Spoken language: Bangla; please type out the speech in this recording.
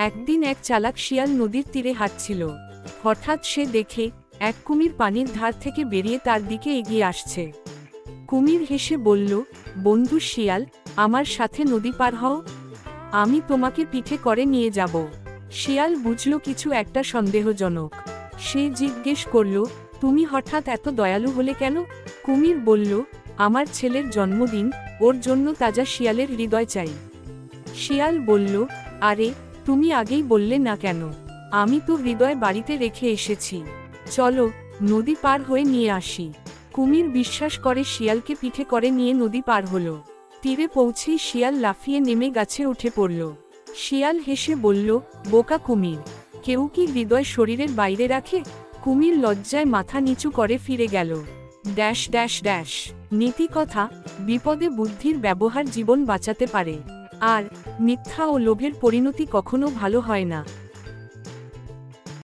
একদিন এক চালাক শিয়াল নদীর তীরে হাঁটছিল। হঠাৎ সে দেখে এক কুমির পানির ধার থেকে বেরিয়ে তার দিকে এগিয়ে আসছে। কুমির হেসে বলল, বন্ধু শিয়াল, আমার সাথে নদী পার হও, আমি তোমাকে পিঠে করে নিয়ে যাব। শিয়াল বুঝল কিছু একটা সন্দেহজনক। সে জিজ্ঞেস করল, তুমি হঠাৎ এত দয়ালু হলে কেন? কুমির বলল, আমার ছেলের জন্মদিন, ওর জন্য তাজা শিয়ালের হৃদয় চাই। শিয়াল বলল, আরে তুমি আগেই বললে না কেন? আমি তো হৃদয় বাড়িতে রেখে এসেছি, চলো নদী পার হয়ে নিয়ে আসি। কুমির বিশ্বাস করে শিয়ালকে পিঠে করে নিয়ে নদী পার হলো। তীরে পৌঁছেই শিয়াল লাফিয়ে নেমে গাছে উঠে পড়ল। শিয়াল হেসে বলল, বোকা কুমির, কেউ কি হৃদয় শরীরের বাইরে রাখে? কুমির লজ্জায় মাথা নিচু করে ফিরে গেল। Dash dash dash. নীতি কথা, বিপদে বুদ্ধির ব্যবহার জীবন বাঁচাতে পারে, আর মিথ্যা ও লোভের পরিণতি কখনো ভালো হয় না।